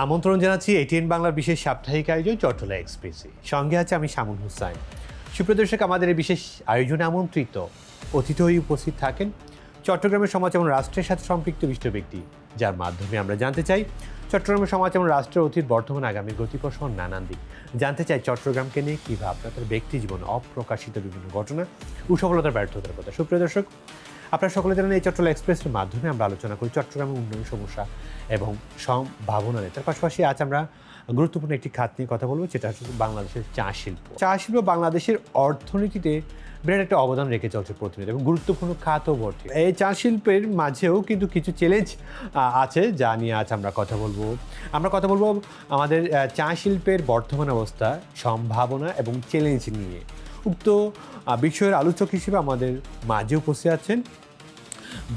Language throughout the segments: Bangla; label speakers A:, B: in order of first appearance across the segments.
A: আমন্ত্রণ জানাচ্ছি এটিএন বাংলার বিশেষ সাপ্তাহিক আয়োজন চট্টলা এক্সপ্রেসে। সঙ্গে আছে আমি শামুন হুসাইন। সুপ্রদর্শক, আমাদের এই বিশেষ আয়োজনে আমন্ত্রিত অতিথি হয়ে উপস্থিত থাকেন চট্টগ্রামের সমাজ এবং রাষ্ট্রের সাথে সম্পৃক্ত বিশিষ্ট ব্যক্তি, যার মাধ্যমে আমরা জানতে চাই চট্টগ্রামের সমাজ এবং রাষ্ট্রের অতীত, বর্তমান, আগামী গতিপথ সহ নানান দিক জানতে চাই। চট্টগ্রামকে নিয়ে কী ভাবনা, তার ব্যক্তি জীবন, অপ্রকাশিত বিভিন্ন ঘটনা ও সফলতার ব্যর্থতার কথা। সুপ্রিয় দর্শক, আপনারা সকলে জানেন এই চট্টলা এক্সপ্রেসের মাধ্যমে আমরা আলোচনা করি চট্টগ্রামের উন্নয়ন সমস্যা এবং সম্ভাবনা নিয়ে। তার পাশাপাশি আজ আমরা গুরুত্বপূর্ণ একটি খাত নিয়ে কথা বলবো, যেটা হচ্ছে বাংলাদেশের চা শিল্প। চা শিল্প বাংলাদেশের অর্থনীতিতে বিরাট একটা অবদান রেখে চলছে প্রতিনিয়ত এবং গুরুত্বপূর্ণ খাতও বটে। এই চা শিল্পের মাঝেও কিন্তু কিছু চ্যালেঞ্জ আছে, যা নিয়ে আজ আমরা কথা বলবো। আমাদের চা শিল্পের বর্তমান অবস্থা, সম্ভাবনা এবং চ্যালেঞ্জ নিয়ে। উক্ত বিষয়ের আলোচক হিসেবে আমাদের মাঝে উপস্থিত আছেন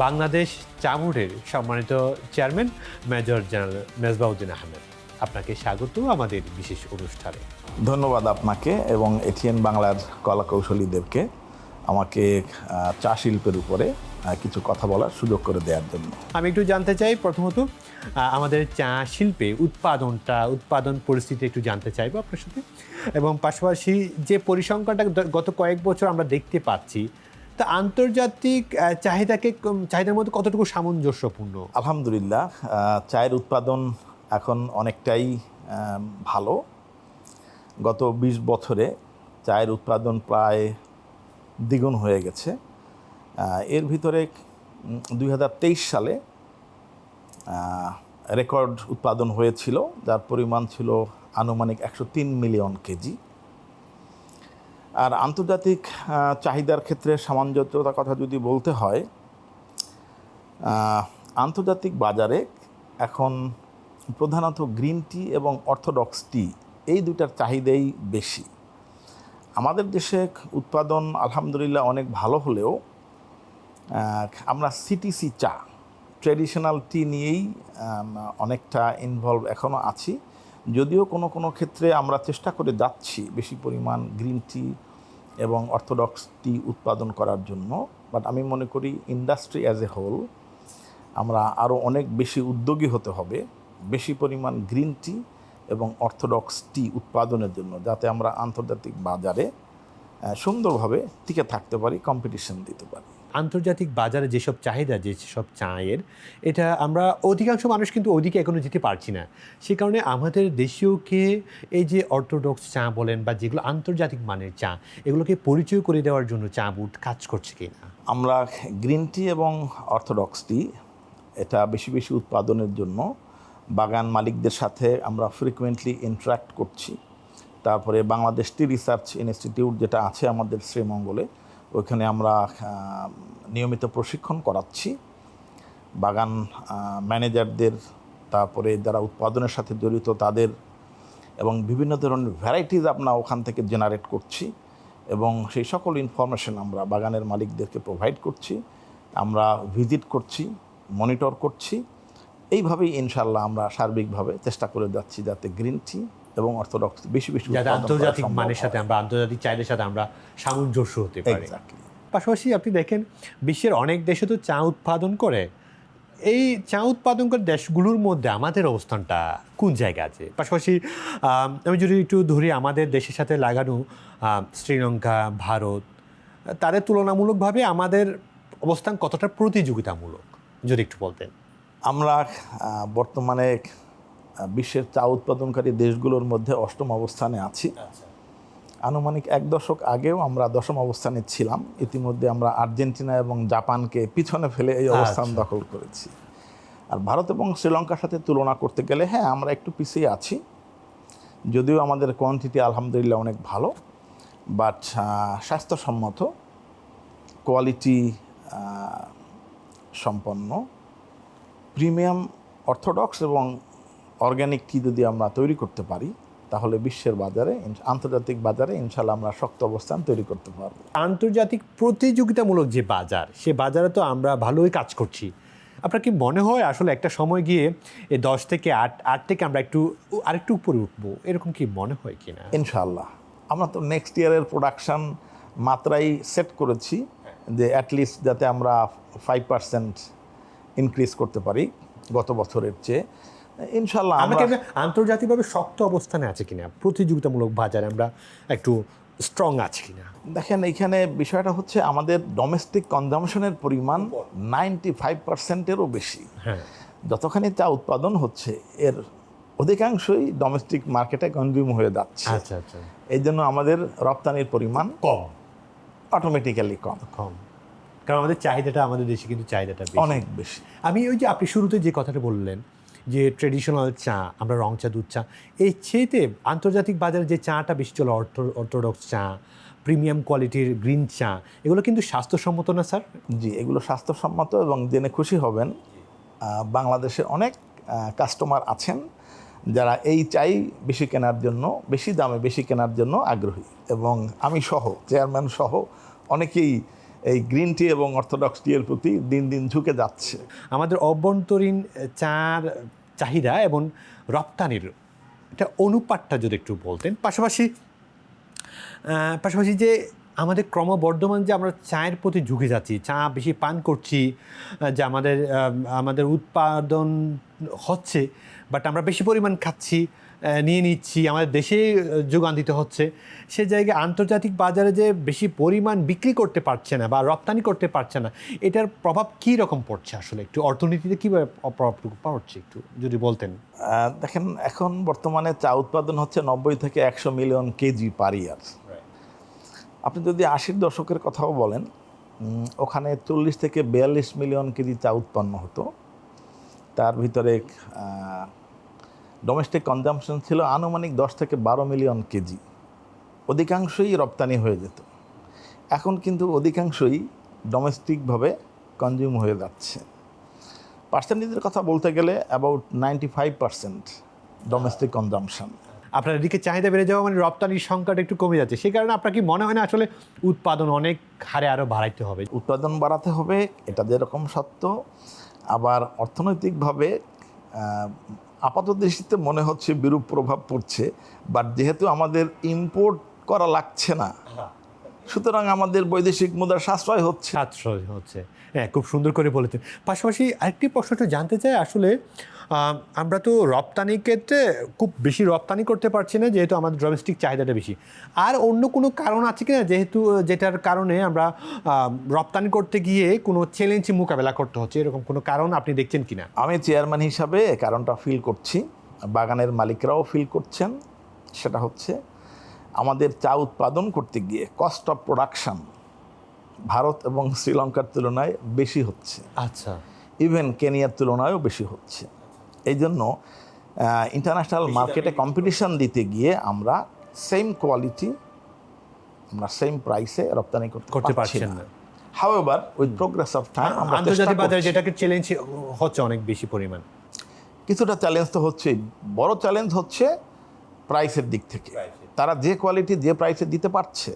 A: বাংলাদেশ চা বোর্ডের সম্মানিত chairman major general Mezbauddin Ahmed. আপনাকে স্বাগত আমাদের বিশেষ অনুষ্ঠানে।
B: ধন্যবাদ আপনাকে এবং এটিএন বাংলার কলাকৌশলীদেরকে আমাকে চা শিল্পের উপরে কিছু কথা বলার সুযোগ করে দেওয়ার জন্য।
A: আমি একটু জানতে চাই, প্রথমত আমাদের চা শিল্পে উৎপাদন পরিস্থিতি একটু জানতে চাইবো আপনার সাথে, এবং পাশাপাশি যে পরিসংখ্যানটা গত কয়েক বছর আমরা দেখতে পাচ্ছি, তা আন্তর্জাতিক চাহিদার মধ্যে কতটুকু সামঞ্জস্যপূর্ণ?
B: আলহামদুলিল্লাহ, চায়ের উৎপাদন এখন অনেকটাই ভালো। গত 20 বছরে চায়ের উৎপাদন প্রায় দ্বিগুণ হয়ে গেছে। এর ভিতরে 2023 সালে রেকর্ড উৎপাদন হয়েছিল, যার পরিমাণ ছিল আনুমানিক 103 মিলিয়ন কেজি। আর আন্তর্জাতিক চাহিদার ক্ষেত্রে সামঞ্জস্যতার কথা যদি বলতে হয়, আন্তর্জাতিক বাজারে এখন প্রধানত গ্রিন টি এবং অর্থোডক্স টি, এই দুটার চাহিদাই বেশি। আমাদের দেশে উৎপাদন আলহামদুলিল্লাহ অনেক ভালো হলেও আমরা সিটিসি চা, ট্র্যাডিশনাল টি নিয়েই অনেকটা ইনভলভ এখনও আছি। যদিও কোনো ক্ষেত্রে আমরা চেষ্টা করে যাচ্ছি বেশি পরিমাণ গ্রিন টি এবং অর্থোডক্স টি উৎপাদন করার জন্য, বাট আমি মনে করি ইন্ডাস্ট্রি অ্যাজ এ হোল আমরা আরও অনেক বেশি উদ্যোগী হতে হবে বেশি পরিমাণ গ্রিন টি এবং অর্থোডক্স টি উৎপাদনের জন্য, যাতে আমরা আন্তর্জাতিক বাজারে সুন্দরভাবে টিকে থাকতে পারি, কম্পিটিশন দিতে পারি।
A: আন্তর্জাতিক বাজারে যেসব চাহিদা, যেসব চায়ের, এটা আমরা অধিকাংশ মানুষ কিন্তু ওদিকে এখনও যেতে পারছি না। সে কারণে আমাদের দেশীয়কে এই যে অর্থোডক্স চা বলেন বা যেগুলো আন্তর্জাতিক মানের চা, এগুলোকে পরিচয় করে দেওয়ার জন্য চা বোর্ড কাজ করছে কিনা?
B: আমরা গ্রিন টি এবং অর্থোডক্স টি এটা বেশি বেশি উৎপাদনের জন্য বাগান মালিকদের সাথে আমরা ফ্রিকুয়েন্টলি ইন্টারাক্ট করছি। তারপরে বাংলাদেশ টি রিসার্চ ইনস্টিটিউট যেটা আছে আমাদের শ্রীমঙ্গলে, ওইখানে আমরা নিয়মিত প্রশিক্ষণ করাচ্ছি বাগান ম্যানেজারদের, তারপরে যারা উৎপাদনের সাথে জড়িত তাদের, এবং বিভিন্ন ধরনের ভ্যারাইটিস আমরা ওখান থেকে জেনারেট করছি এবং সেই সকল ইনফরমেশন আমরা বাগানের মালিকদেরকে প্রোভাইড করছি। আমরা ভিজিট করছি, মনিটর করছি। এইভাবেই ইনশাল্লাহ আমরা সার্বিকভাবে চেষ্টা করে যাচ্ছি যাতে গ্রিন টি এবং অর্থোডক্স বেশি
A: আন্তর্জাতিক মানের সাথে আমরা, আন্তর্জাতিক চাহিদার সাথে আমরা সামঞ্জস্য হতে পারি। পাশাপাশি আপনি দেখেন বিশ্বের অনেক দেশে তো চা উৎপাদন করে। এই চা উৎপাদন করে দেশগুলোর মধ্যে আমাদের অবস্থানটা কোন জায়গায় আছে? পাশাপাশি আমি যদি একটু ধরি আমাদের দেশের সাথে লাগানো শ্রীলঙ্কা, ভারত, তাদের তুলনামূলকভাবে আমাদের অবস্থান কতটা প্রতিযোগিতামূলক, যদি একটু বলতেন।
B: আমরা বর্তমানে বিশ্বের চা উৎপাদনকারী দেশগুলোর মধ্যে 8ম অবস্থানে আছি। আনুমানিক 1 দশক আগেও আমরা 10ম অবস্থানে ছিলাম। ইতিমধ্যে আমরা আর্জেন্টিনা এবং জাপানকে পিছনে ফেলে এই অবস্থান দখল করেছি। আর ভারত এবং শ্রীলঙ্কার সাথে তুলনা করতে গেলে হ্যাঁ, আমরা একটু পিছিয়ে আছি, যদিও আমাদের কোয়ান্টিটি আলহামদুলিল্লাহ অনেক ভালো, বাট স্বাস্থ্যসম্মত, কোয়ালিটি সম্পন্ন প্রিমিয়াম অর্থোডক্স এবং অর্গ্যানিক টি যদি আমরা তৈরি করতে পারি, তাহলে বিশ্বের বাজারে, আন্তর্জাতিক বাজারে ইনশাল্লাহ আমরা শক্ত অবস্থান তৈরি করতে পারব।
A: আন্তর্জাতিক প্রতিযোগিতামূলক যে বাজার, সে বাজারে তো আমরা ভালোই কাজ করছি। আপনার কি মনে হয় আসলে একটা সময় গিয়ে এই 10 থেকে 8 থেকে আমরা আরেকটু উপরে উঠবো, এরকম কি মনে হয় কি না?
B: ইনশাল্লাহ আমরা তো নেক্সট ইয়ারের প্রোডাকশান মাত্রাই সেট করেছি যে অ্যাটলিস্ট যাতে আমরা 5% ইনক্রিজ করতে পারি গত বছরের চেয়ে। ইনশাল্লাহ
A: আমরা কি আন্তর্জাতিকভাবে শক্ত অবস্থানে আছে কিনা, প্রতিযোগিতামূলক বাজারে আমরা একটু স্ট্রং আছে কিনা?
B: দেখেন, এইখানে বিষয়টা হচ্ছে আমাদের ডোমেস্টিক কনজামশনের পরিমাণ 95%-এরও বেশি।
A: হ্যাঁ,
B: যতখানি চা উৎপাদন হচ্ছে এর অধিকাংশই ডোমেস্টিক মার্কেটে কনজিউম হয়ে যাচ্ছে।
A: আচ্ছা আচ্ছা,
B: এই জন্য আমাদের রপ্তানির পরিমাণ
A: কম
B: অটোমেটিক্যালি কম,
A: কারণ আমাদের চাহিদাটা, আমাদের দেশে কিন্তু চাহিদাটা
B: অনেক বেশি।
A: আমি ওই যে আপনি শুরুতে যে কথাটা বললেন যে ট্রেডিশনাল চা, আমরা রং চা, দুধ চা, এই চেয়েতে আন্তর্জাতিক বাজারে যে চাটা বেশি চলে, অর্থোডক্স চা, প্রিমিয়াম কোয়ালিটির গ্রিন চা, এগুলো কিন্তু স্বাস্থ্যসম্মত না স্যার?
B: জি, এগুলো স্বাস্থ্যসম্মত এবং জেনে খুশি হবেন বাংলাদেশে অনেক কাস্টমার আছেন যারা এই চাই বেশি কেনার জন্য, বেশি দামে বেশি কেনার জন্য আগ্রহী, এবং আমি সহ, চেয়ারম্যান সহ অনেকেই এই গ্রিন টি এবং অর্থোডক্স টি এর প্রতি দিন দিন ঝুঁকে যাচ্ছে।
A: আমাদের অভ্যন্তরীণ চার চাহিদা এবং রপ্তানির এটা অনুপাতটা যদি একটু বলতেন, পাশাপাশি যে আমাদের ক্রমবর্ধমান যে আমরা চায়ের প্রতি ঝুঁকে যাচ্ছি, চা বেশি পান করছি, যে আমাদের উৎপাদন হচ্ছে বাট আমরা বেশি পরিমাণ খাচ্ছি, নিয়ে নিচ্ছি, আমাদের দেশে যোগান দিতে হচ্ছে, সে জায়গায় আন্তর্জাতিক বাজারে যে বেশি পরিমাণ বিক্রি করতে পারছে না বা রপ্তানি করতে পারছে না, এটার প্রভাব কী রকম পড়ছে আসলে, একটু অর্থনীতিতে কীভাবে প্রভাবটুকু পড়ছে একটু যদি বলতেন?
B: দেখেন, এখন বর্তমানে চা উৎপাদন হচ্ছে 90 থেকে 100 মিলিয়ন কেজি পার ইয়ার। আপনি যদি 80-র দশকের কথাও বলেন, ওখানে 40 থেকে 42 মিলিয়ন কেজি চা উৎপন্ন হতো। তার ভিতরে ডোমেস্টিক কনজাম্পশন ছিল আনুমানিক 10 থেকে 12 মিলিয়ন কেজি, অধিকাংশই রপ্তানি হয়ে যেত। এখন কিন্তু অধিকাংশই ডোমেস্টিকভাবে কনজিউম হয়ে যাচ্ছে। পার্সেন্টেজের কথা বলতে গেলে অ্যাবাউট 95% ডোমেস্টিক কনজাম্পশন।
A: আপনার এদিকে চাহিদা বেড়ে যাওয়া মানে রপ্তানির সংখ্যাটা একটু কমে যাচ্ছে, সেই কারণে আপনার কি মনে হয় না আসলে উৎপাদন অনেক হারে আরও বাড়াইতে হবে?
B: উৎপাদন বাড়াতে হবে, এটা যেরকম সত্য, আবার অর্থনৈতিকভাবে আপাতদৃষ্টিতে মনে হচ্ছে বিরূপ প্রভাব পড়ছে, বাট যেহেতু আমাদের ইম্পোর্ট করা লাগছে না, সুতরাং আমাদের বৈদেশিক মুদ্রার সাশ্রয় হচ্ছে।
A: হ্যাঁ, খুব সুন্দর করে বলেছেন। পাশাপাশি আরেকটি প্রশ্নটা জানতে চাই, আসলে আমরা তো রপ্তানির ক্ষেত্রে খুব বেশি রপ্তানি করতে পারছি না, যেহেতু আমাদের ডোমেস্টিক চাহিদাটা বেশি। আর অন্য কোনো কারণ আছে কিনা যেটার কারণে আমরা রপ্তানি করতে গিয়ে কোনো চ্যালেঞ্জ মোকাবেলা করতে হচ্ছে, এরকম কোনো কারণ আপনি দেখছেন কিনা?
B: আমি চেয়ারম্যান হিসাবে কারণটা ফিল করছি, বাগানের মালিকরাও ফিল করছেন। সেটা হচ্ছে আমাদের চা উৎপাদন করতে গিয়ে কস্ট অফ প্রোডাকশন ভারত এবং শ্রীলঙ্কার তুলনায় বেশি হচ্ছে।
A: আচ্ছা,
B: ইভেন কেনিয়ার তুলনায়ও বেশি হচ্ছে। এই জন্য ইন্টারন্যাশনাল মার্কেটে কম্পিটিশন দিতে গিয়ে আমরা সেম কোয়ালিটি, আমরা সেম প্রাইসে রপ্তানি করতে পারছি না। However with progress of time আমরা
A: আন্তর্জাতিক বাজারে যেটাকে চ্যালেঞ্জ হচ্ছে অনেক বেশি পরিমাণ,
B: কিছুটা চ্যালেঞ্জ তো হচ্ছেই। বড় চ্যালেঞ্জ হচ্ছে প্রাইসের দিক থেকে। তারা যে কোয়ালিটি যে প্রাইসে দিতে পারছে,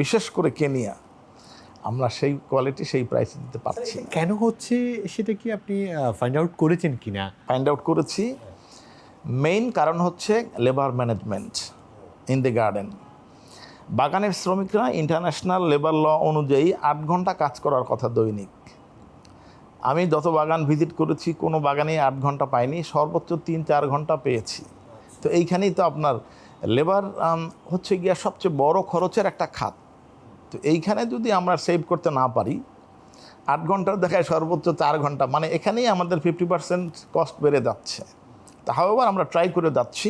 B: বিশেষ করে কেনিয়া, আমরা সেই কোয়ালিটি সেই প্রাইসে দিতে পারছি না।
A: কেন হচ্ছে সেটা কি আপনি ফাইন্ড আউট করেছেন কিনা?
B: ফাইন্ড আউট করেছি। মেইন কারণ হচ্ছে labour management in the garden. বাগানের শ্রমিকরা ইন্টারন্যাশনাল লেবার ল অনুযায়ী 8 ঘন্টা কাজ করার কথা দৈনিক। আমি যত বাগান ভিজিট করেছি কোনো বাগানে 8 ঘন্টা পাইনি, সর্বোচ্চ 3-4 ঘন্টা পেয়েছি। তো এইখানেই তো আপনার লেবার হচ্ছে গিয়া সবচেয়ে বড় খরচের একটা খাত। তো এইখানে যদি আমরা সেভ করতে না পারি, 8 ঘন্টার দেখায় সর্বোচ্চ 4 ঘন্টা, মানে এখানেই আমাদের 50% কস্ট বেড়ে যাচ্ছে। তাহলে আমরা ট্রাই করে যাচ্ছি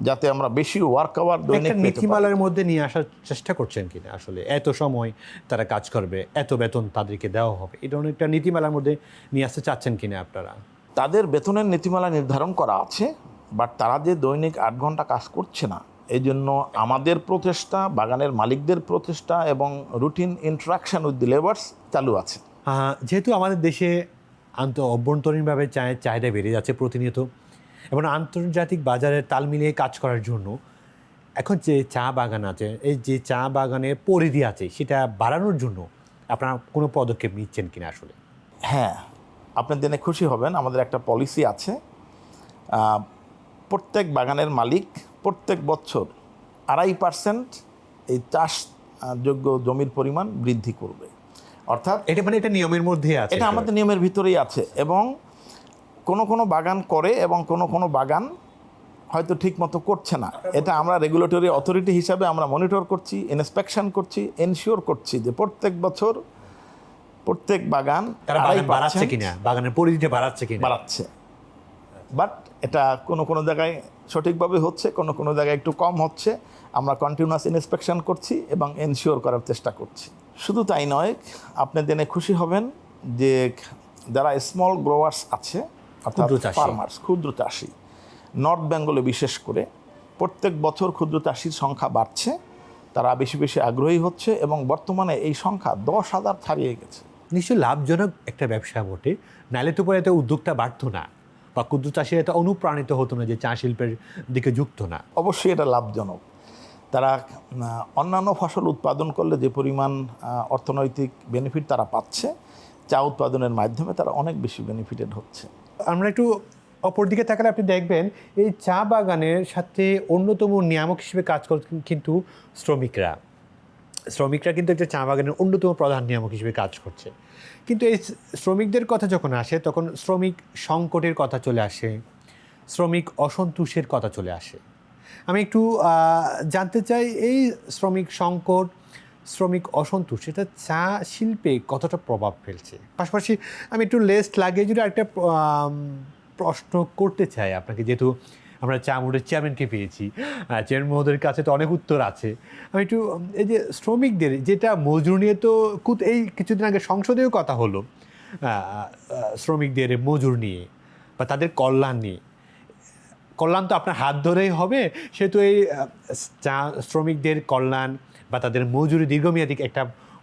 B: যাতে আমরা বেশি ওয়ার্ক আওয়ার দৈনিক পেতে পারি।
A: নীতিমালার মধ্যে নিয়ে আসার চেষ্টা করছেন কিনা, আসলে এত সময় তারা কাজ করবে, এত বেতন তাদেরকে দেওয়া হবে, এই ধরনের একটা নীতিমালার মধ্যে নিয়ে আসতে চাচ্ছেন কিনা আপনারা?
B: তাদের বেতনের নীতিমালা নির্ধারণ করা আছে, বাট তারা যে দৈনিক 8 ঘন্টা কাজ করছে না, এই জন্য আমাদের প্রচেষ্টা, বাগানের মালিকদের প্রচেষ্টা এবং routine interaction with the labours চালু আছে।
A: যেহেতু আমাদের দেশে অভ্যন্তরীণভাবে চায়ের চাহিদা বেড়ে যাচ্ছে প্রতিনিয়ত, এবং আন্তর্জাতিক বাজারে তাল মিলিয়ে কাজ করার জন্য এখন যে চা বাগান আছে, এই যে চা বাগানের পরিধি আছে, সেটা বাড়ানোর জন্য আপনারা কোনো পদক্ষেপ নিচ্ছেন কিনা আসলে?
B: হ্যাঁ, আপনি জেনে খুশি হবেন, আমাদের একটা পলিসি আছে। প্রত্যেক বাগানের মালিক প্রত্যেক বছর 2.5% এই চাষযোগ্য জমির পরিমাণ বৃদ্ধি করবে। অর্থাৎ
A: এটা নিয়মের মধ্যে আছে,
B: এটা আমাদের নিয়মের ভিতরেই আছে, এবং কোনো কোনো বাগান করে এবং কোনো কোনো বাগান হয়তো ঠিক মতো করছে না। এটা আমরা রেগুলেটরি অথরিটি হিসাবে আমরা মনিটর করছি, ইন্সপেকশন করছি, এনশিওর করছি যে প্রত্যেক বছর প্রত্যেক বাগান
A: তারা বাগান বাড়াচ্ছে কিনা, বাগানের পরিধিটা বাড়াচ্ছে কিনা।
B: বাড়াচ্ছে, বাট এটা কোনো কোনো জায়গায় সঠিকভাবে হচ্ছে, কোনো কোনো জায়গায় একটু কম হচ্ছে। আমরা কন্টিনিউয়াস ইন্সপেকশন করছি এবং এনশিওর করার চেষ্টা করছি। শুধু তাই নয়, আপনি জেনে খুশি হবেন যে যারা স্মল গ্রোয়ার্স আছে অর্থাৎ
A: ক্ষুদ্র চাষী।
B: ফার্মার্স, ক্ষুদ্র চাষী, নর্থ বেঙ্গলে বিশেষ করে প্রত্যেক বছর ক্ষুদ্র চাষীর সংখ্যা বাড়ছে, তারা বেশি বেশি আগ্রহী হচ্ছে এবং বর্তমানে এই সংখ্যা 10,000 ছাড়িয়ে গেছে।
A: নিশ্চয়ই লাভজনক একটা ব্যবসা বটে, নাহলে তো পরে এত উদ্যোগটা বাড়তো না, বা ক্ষুদ্র চাষিরা এত অনুপ্রাণিত হতো না যে চা শিল্পের দিকে যুক্ত না।
B: অবশ্যই এটা লাভজনক। তারা অন্যান্য ফসল উৎপাদন করলে যে পরিমাণ অর্থনৈতিক বেনিফিট তারা পাচ্ছে, চা উৎপাদনের মাধ্যমে তারা অনেক বেশি বেনিফিটেড হচ্ছে।
A: আমরা একটু অপর দিকে তাকালে আপনি দেখবেন এই চা বাগানের সাথে অন্যতম নিয়ামক হিসেবে কাজ করছেন কিন্তু শ্রমিকরা কিন্তু একটা চা বাগানের অন্যতম প্রধান নিয়ামক হিসেবে কাজ করছে। কিন্তু এই শ্রমিকদের কথা যখন আসে তখন শ্রমিক সংকটের কথা চলে আসে, শ্রমিক অসন্তোষের কথা চলে আসে। আমি একটু জানতে চাই এই শ্রমিক সংকট, শ্রমিক অসন্তোষ এটা চা শিল্পে কতটা প্রভাব ফেলছে। পাশাপাশি আমি একটু লেস্ট লাগিয়ে যদি একটা প্রশ্ন করতে চাই আপনাকে, যেহেতু আমরা চা বোর্ডের চেয়ারম্যানকে পেয়েছি, চেয়ারম্যান মহোদয়ের কাছে তো অনেক উত্তর আছে। আমি একটু এই যে শ্রমিকদের যেটা মজুরি নিয়ে তো এই কিছুদিন আগে সংসদেও কথা হলো, শ্রমিকদের মজুর নিয়ে বা তাদের কল্যাণ নিয়ে। কল্যাণ তো আপনার হাত ধরেই হবে, সেহেতু এই চা শ্রমিকদের কল্যাণ বা তাদের মজুরি দীর্ঘমেয়াদী একটা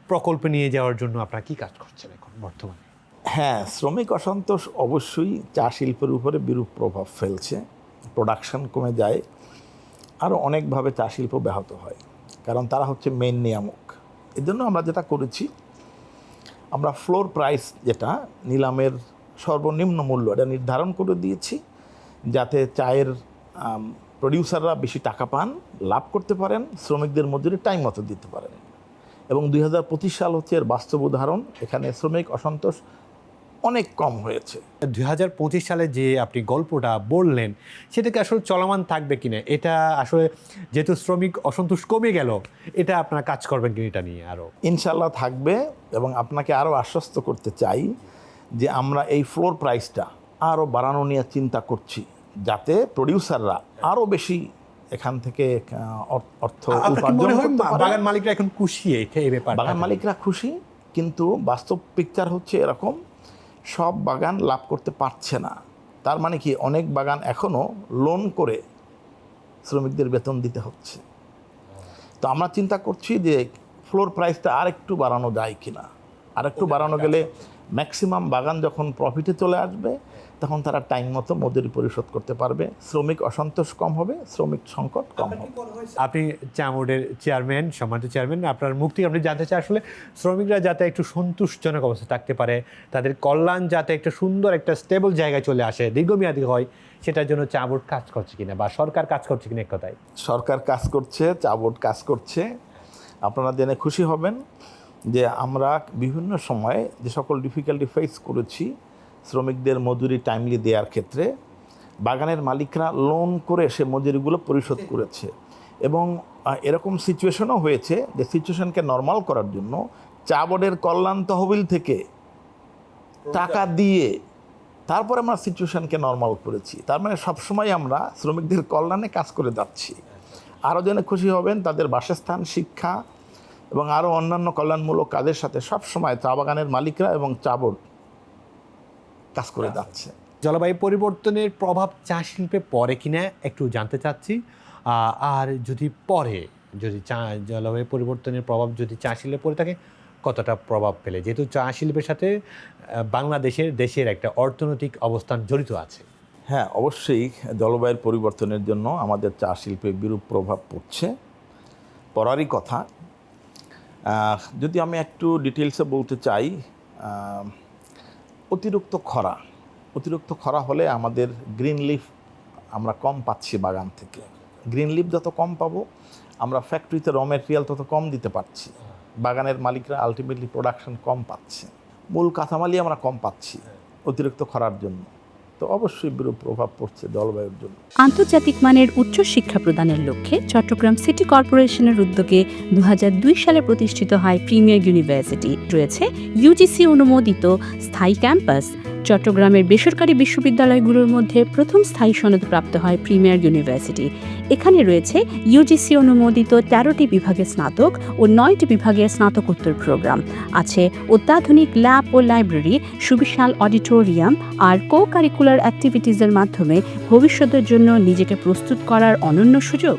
A: প্রকল্প নিয়ে যাওয়ার জন্য আপনারা কী কাজ করছেন এখন বর্তমানে?
B: হ্যাঁ, শ্রমিক অসন্তোষ অবশ্যই চা শিল্পের উপরে বিরূপ প্রভাব ফেলছে। প্রোডাকশন কমে যায়, আরও অনেকভাবে চা শিল্প ব্যাহত হয়, কারণ তারা হচ্ছে মেইন নিয়ামক। এর জন্য আমরা যেটা করেছি, আমরা ফ্লোর প্রাইস যেটা নিলামের সর্বনিম্ন মূল্য এটা নির্ধারণ করে দিয়েছি, যাতে চায়ের প্রডিউসাররা বেশি টাকা পান, লাভ করতে পারেন, শ্রমিকদের মজুরি টাইম মতো দিতে পারেন। এবং 2025 সাল হচ্ছে এর বাস্তব উদাহরণ। এখানে শ্রমিক অসন্তোষ অনেক কম হয়েছে।
A: 2025 সালে যে আপনি গল্পটা বললেন সেটাকে আসলে চলমান থাকবে কিনা, এটা আসলে যেহেতু শ্রমিক অসন্তোষ কমে গেল, এটা আপনারা কাজ করবেন কিনা এটা নিয়ে আরও?
B: ইনশাল্লাহ থাকবে, এবং আপনাকে আরও আশ্বস্ত করতে চাই যে আমরা এই ফ্লোর প্রাইসটা আরও বাড়ানো নিয়ে চিন্তা করছি, যাতে প্রডিউসাররা আরও বেশি এখান থেকে অর্থ উপার্জন করতে পারে।
A: বাগান মালিকরা এখন খুশি এই ব্যাপারে?
B: বাগান মালিকরা খুশি, কিন্তু বাস্তব পিকচার হচ্ছে এরকম, সব বাগান লাভ করতে পারছে না। তার মানে কি, অনেক বাগান এখনও লোন করে শ্রমিকদের বেতন দিতে হচ্ছে। তো আমরা চিন্তা করছি যে ফ্লোর প্রাইসটা আরেকটু বাড়ানো যায় কিনা। আরেকটু বাড়ানো গেলে ম্যাক্সিমাম বাগান যখন প্রফিটে চলে আসবে, তখন তারা টাইম মতো মজুরি পরিশোধ করতে পারবে, শ্রমিক অসন্তোষ কম হবে, শ্রমিক সংকট কম হবে।
A: আপনি চা বোর্ডের চেয়ারম্যান, সম্মানিত চেয়ারম্যান, আপনার মুখ থেকে আপনি জানতে চাই আসলে শ্রমিকরা যাতে একটু সন্তোষজনক অবস্থায় থাকতে পারে, তাদের কল্যাণ যাতে একটা সুন্দর একটা স্টেবল জায়গায় চলে আসে, দীর্ঘমেয়াদী হয়, সেটার জন্য চা বোর্ড কাজ করছে কিনা বা সরকার কাজ করছে কিনা, এক কথায়?
B: সরকার কাজ করছে, চা বোর্ড কাজ করছে। আপনারা জেনে খুশি হবেন যে আমরা বিভিন্ন সময়ে যে সকল ডিফিকাল্টি ফেস করেছি শ্রমিকদের মজুরি টাইমলি দেওয়ার ক্ষেত্রে, বাগানের মালিকরা লোন করে সে মজুরিগুলো পরিশোধ করেছে। এবং এরকম সিচুয়েশনও হয়েছে যে সিচুয়েশনকে নর্মাল করার জন্য চা বোর্ডের কল্যাণ তহবিল থেকে টাকা দিয়ে তারপরে আমরা সিচুয়েশনকে নর্মাল করেছি। তার মানে সবসময় আমরা শ্রমিকদের কল্যাণে কাজ করে যাচ্ছি। আরও জেনে খুশি হবেন, তাদের বাসস্থান, শিক্ষা এবং আরও অন্যান্য কল্যাণমূলক কাজের সাথে সবসময় চা বাগানের মালিকরা এবং চা বোর্ড কাজ করে যাচ্ছে।
A: জলবায়ু পরিবর্তনের প্রভাব চা শিল্পে পড়ে কিনা একটু জানতে চাচ্ছি। আর যদি পড়ে, যদি জলবায়ু পরিবর্তনের প্রভাব যদি চা শিল্পে পড়ে থাকে, কতটা প্রভাব ফেলে, যেহেতু চা শিল্পের সাথে দেশের একটা অর্থনৈতিক অবস্থান জড়িত আছে?
B: হ্যাঁ, অবশ্যই জলবায়ুর পরিবর্তনের জন্য আমাদের চা শিল্পে বিরূপ প্রভাব পড়ছে, পড়ারই কথা। যদি আমি একটু ডিটেলসে বলতে চাই, অতিরিক্ত খরা হলে আমাদের গ্রিন লিফ আমরা কম পাচ্ছি বাগান থেকে। গ্রিন লিফ যত কম পাবো, আমরা ফ্যাক্টরিতে র মেটেরিয়াল তত কম দিতে পারছি, বাগানের মালিকরা আলটিমেটলি প্রোডাকশন কম পাচ্ছে, মূল কাঁচামালই আমরা কম পাচ্ছি অতিরিক্ত খরার জন্য। তো অবশ্যই বিরূপ প্রভাব পড়ছে জলবায়ুর জন্য।
C: আন্তর্জাতিক মানের উচ্চ শিক্ষা প্রদানের লক্ষ্যে চট্টগ্রাম সিটি কর্পোরেশনের উদ্যোগে 2002 সালে প্রতিষ্ঠিত হয় প্রিমিয়ার ইউনিভার্সিটি। রয়েছে ইউজিসি অনুমোদিত স্থায়ী ক্যাম্পাস। চট্টগ্রামের বেসরকারি বিশ্ববিদ্যালয়গুলোর মধ্যে প্রথম স্থায়ী সনদপ্রাপ্ত হয় প্রিমিয়ার ইউনিভার্সিটি। এখানে রয়েছে ইউজিসি অনুমোদিত 13টি বিভাগের স্নাতক ও 9টি বিভাগের স্নাতকোত্তর প্রোগ্রাম। আছে অত্যাধুনিক ল্যাব ও লাইব্রেরি, সুবিশাল অডিটোরিয়াম আর কো কারিকুলার অ্যাক্টিভিটিজের মাধ্যমে ভবিষ্যতের জন্য নিজেকে প্রস্তুত করার অনন্য সুযোগ।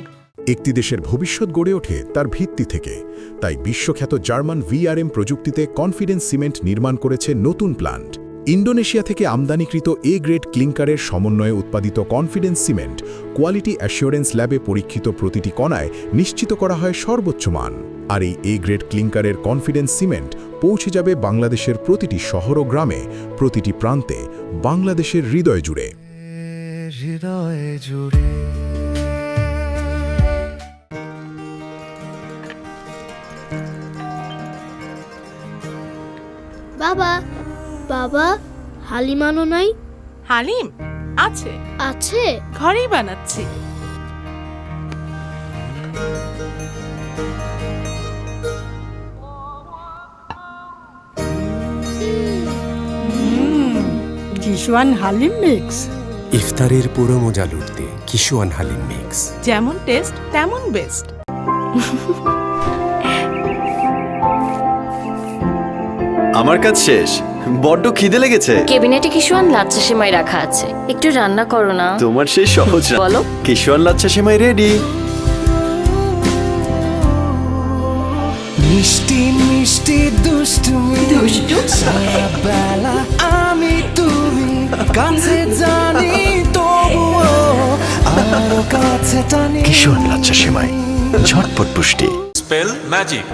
D: একটি দেশের ভবিষ্যৎ গড়ে ওঠে তার ভিত্তি থেকে। তাই বিশ্বখ্যাত জার্মান VRM প্রযুক্তিতে কনফিডেন্স সিমেন্ট নির্মাণ করেছে নতুন প্ল্যান্ট। ইন্দোনেশিয়া থেকে আমদানিকৃত A গ্রেড ক্লিংকারের সমন্বয়ে উৎপাদিত কনফিডেন্স সিমেন্ট কোয়ালিটি অ্যাসিওরেন্স ল্যাবে পরীক্ষিত প্রতিটি কণায় নিশ্চিত করা হয় সর্বোচ্চ মান। আর এই A গ্রেড ক্লিংকারের কনফিডেন্স সিমেন্ট পৌঁছে যাবে বাংলাদেশের প্রতিটি শহর ও গ্রামে, প্রতিটি প্রান্তে, বাংলাদেশের হৃদয় জুড়ে।
E: বাবা, বাবা, হালিম আনো নাই?
F: হালিম আছে,
E: আছে?
F: ঘরেই বানাচ্ছি।
G: কিশোয়ান হালিম মিক্স।
H: ইফতারের পুরো মজা লুটতে কিশোয়ান হালিম মিক্স।
F: যেমন টেস্ট তেমন বেস্ট।
I: আমার কাজ শেষ, বড্ড খিদে লেগেছে।
J: কেবিনেটে কিশোয়ান লাচ্ছা সেমাই রাখা আছে, একটু রান্না করো না।
I: তোমার সেই সহজ
J: বলো।
I: কিশোয়ান লাচ্ছা সেমাই রেডি।
K: মিষ্টি মিষ্টি দুষ্টুমি, বেলা আমি তুমি কাছে জানি তবুও আরো কাছে টানি।
I: কিশোয়ান লাচ্ছা সেমাই, ঝটপট পুষ্টি।
L: Spell magic.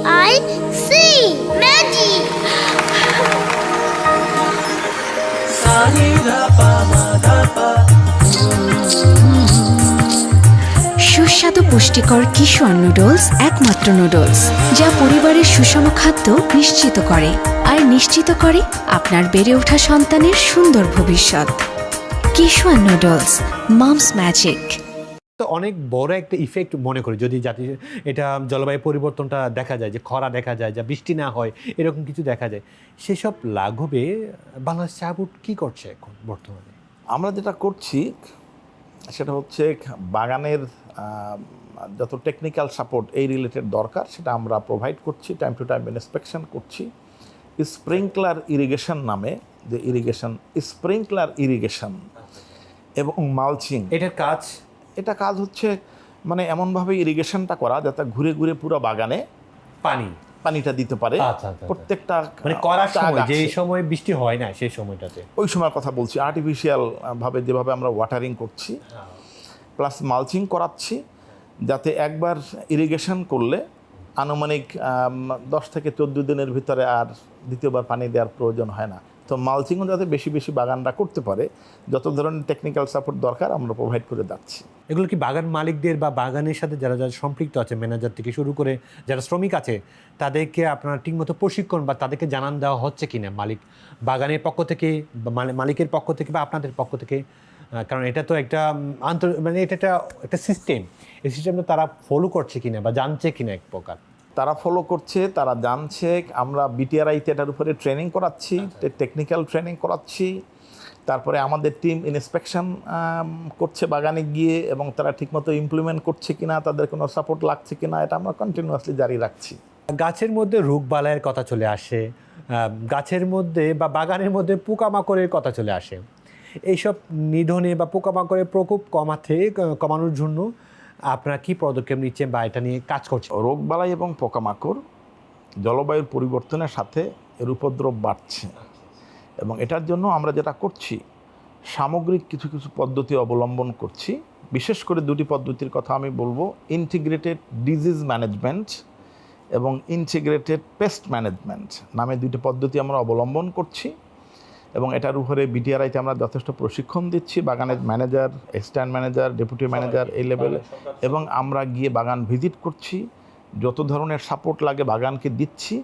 E: MAGIC, magic.
C: সুস্বাদু পুষ্টিকর কিশোয়ান নুডলস একমাত্র নুডলস যা পরিবারের সুষম খাদ্য নিশ্চিত করে আর নিশ্চিত করে আপনার বেড়ে ওঠা সন্তানের সুন্দর ভবিষ্যৎ। কিশোয়ান নুডলস, মমস ম্যাজিক।
A: তো অনেক বড় একটা ইফেক্ট মনে করি যদি এটা জলবায়ু পরিবর্তনটা দেখা যায়, যে খরা দেখা যায়, যা বৃষ্টি না হয়, এরকম কিছু দেখা যায়, সেসব লাঘবে বাংলাদেশ চা বোর্ড কী করছে এখন বর্তমানে?
B: আমরা যেটা করছি সেটা হচ্ছে বাগানের যত টেকনিক্যাল সাপোর্ট এই রিলেটেড দরকার সেটা আমরা প্রোভাইড করছি, টাইম টু টাইম ইন্সপেকশন করছি। স্প্রিংকলার ইরিগেশন নামে যে ইরিগেশন, স্প্রিংকলার ইরিগেশন এবং মালচিং, এটা কাজ হচ্ছে মানে এমনভাবে ইরিগেশনটা করা যাতে ঘুরে ঘুরে পুরো বাগানে পানিটা দিতে পারে। প্রত্যেকটা
A: মানে করার সময় যে সময় বৃষ্টি হয় না সেই সময়টাতে,
B: ওই সময় কথা বলছি, আর্টিফিশিয়াল ভাবে যেভাবে আমরা ওয়াটারিং করছি প্লাস মালচিং করাচ্ছি, যাতে একবার ইরিগেশন করলে আনুমানিক 10 থেকে 14 দিনের ভিতরে আর দ্বিতীয়বার পানি দেওয়ার প্রয়োজন হয় না। তো মালচিংও যাতে বেশি বেশি বাগানরা করতে পারে, যত ধরনের টেকনিক্যাল সাপোর্ট দরকার আমরা প্রোভাইড করে যাচ্ছি।
A: এগুলো কি বাগান মালিকদের বা বাগানের সাথে যারা যারা সম্পৃক্ত আছে, ম্যানেজার থেকে শুরু করে যারা শ্রমিক আছে, তাদেরকে আপনার ঠিকমতো প্রশিক্ষণ বা তাদেরকে জানান দেওয়া হচ্ছে কিনা বাগানের পক্ষ থেকে, মালিকের পক্ষ থেকে বা আপনাদের পক্ষ থেকে? কারণ এটা তো একটা মানে এটা একটা সিস্টেম, এই সিস্টেমটা তারা ফলো করছে কিনা বা জানছে কিনা এক প্রকার?
B: তারা ফলো করছে, তারা জানছে। আমরা বিটিআরআইতে এটার উপরে ট্রেনিং করাচ্ছি, টেকনিক্যাল ট্রেনিং করাচ্ছি। তারপরে আমাদের টিম ইন্সপেকশন করছে বাগানে গিয়ে, এবং তারা ঠিকমতো ইমপ্লিমেন্ট করছে কিনা, তাদের কোনো সাপোর্ট লাগছে কিনা, এটা আমরা কন্টিনিউয়াসলি জারি রাখছি।
A: গাছের মধ্যে রোগবালাইয়ের কথা চলে আসে, গাছের মধ্যে বা বাগানের মধ্যে পোকামাকড়ের কথা চলে আসে। এইসব নিধনে বা পোকামাকড়ের প্রকোপ কমানোর জন্য আপনারা কি পদক্ষেপ নিচ্ছেন বা এটা নিয়ে কাজ করছেন?
B: রোগবালাই এবং পোকামাকড় জলবায়ুর পরিবর্তনের সাথে এর উপদ্রব বাড়ছে, এবং এটার জন্য আমরা যেটা করছি সামগ্রিক কিছু কিছু পদ্ধতি অবলম্বন করছি। বিশেষ করে দুটি পদ্ধতির কথা আমি বলবো, ইন্টিগ্রেটেড ডিজিজ ম্যানেজমেন্ট এবং ইন্টিগ্রেটেড পেস্ট ম্যানেজমেন্ট নামে দুটি পদ্ধতি আমরা অবলম্বন করছি, এবং এটার উপরে বিটিআরআইতে আমরা যথেষ্ট প্রশিক্ষণ দিচ্ছি বাগানের manager, assistant manager, deputy manager এই লেভেলে, এবং আমরা গিয়ে বাগান ভিজিট করছি, যত ধরনের সাপোর্ট লাগে বাগানকে দিচ্ছি।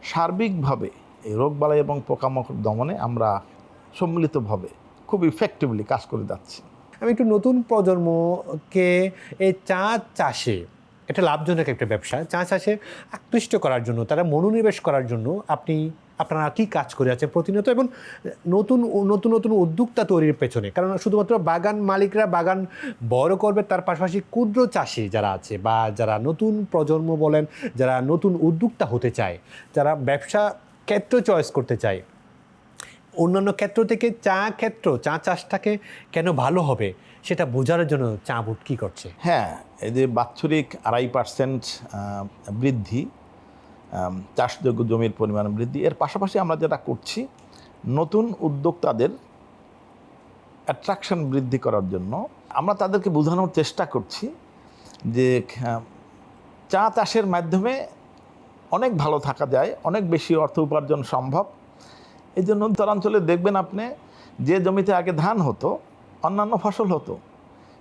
B: সার্বিকভাবে এই রোগবালাই এবং পোকামাকড় দমনে আমরা সম্মিলিতভাবে খুব ইফেক্টিভলি কাজ করে যাচ্ছি।
A: আমি একটু নতুন প্রজন্মকে এই চা চাষে, এটা লাভজনক একটা ব্যবসা, চা চাষে আকৃষ্ট করার জন্য, তারা মনোনিবেশ করার জন্য আপনারা কী কাজ করে আছেন প্রতিনিয়ত, এবং নতুন নতুন নতুন উদ্যোক্তা তৈরির পেছনে? কারণ শুধুমাত্র বাগান মালিকরা বাগান বড় করবে, তার পাশাপাশি ক্ষুদ্র চাষি যারা আছে বা যারা নতুন প্রজন্ম বলেন, যারা নতুন উদ্যোক্তা হতে চায়, যারা ব্যবসা ক্ষেত্র চয়েস করতে চায়, অন্যান্য ক্ষেত্র থেকে চা চাষটাকে কেন ভালো হবে সেটা বোঝার জন্য চা বোর্ড কী করছে?
B: হ্যাঁ, এই যে বাৎসরিক 2.5% বৃদ্ধি, চাষযোগ্য জমির পরিমাণ বৃদ্ধি, এর পাশাপাশি আমরা যেটা করছি নতুন উদ্যোক্তাদের অ্যাট্রাকশন বৃদ্ধি করার জন্য আমরা তাদেরকে বোঝানোর চেষ্টা করছি যে চা চাষের মাধ্যমে অনেক ভালো থাকা যায়, অনেক বেশি অর্থ উপার্জন সম্ভব। এই জন্য উত্তরাঞ্চলে দেখবেন আপনি, যে জমিতে আগে ধান হতো, অন্যান্য ফসল হতো,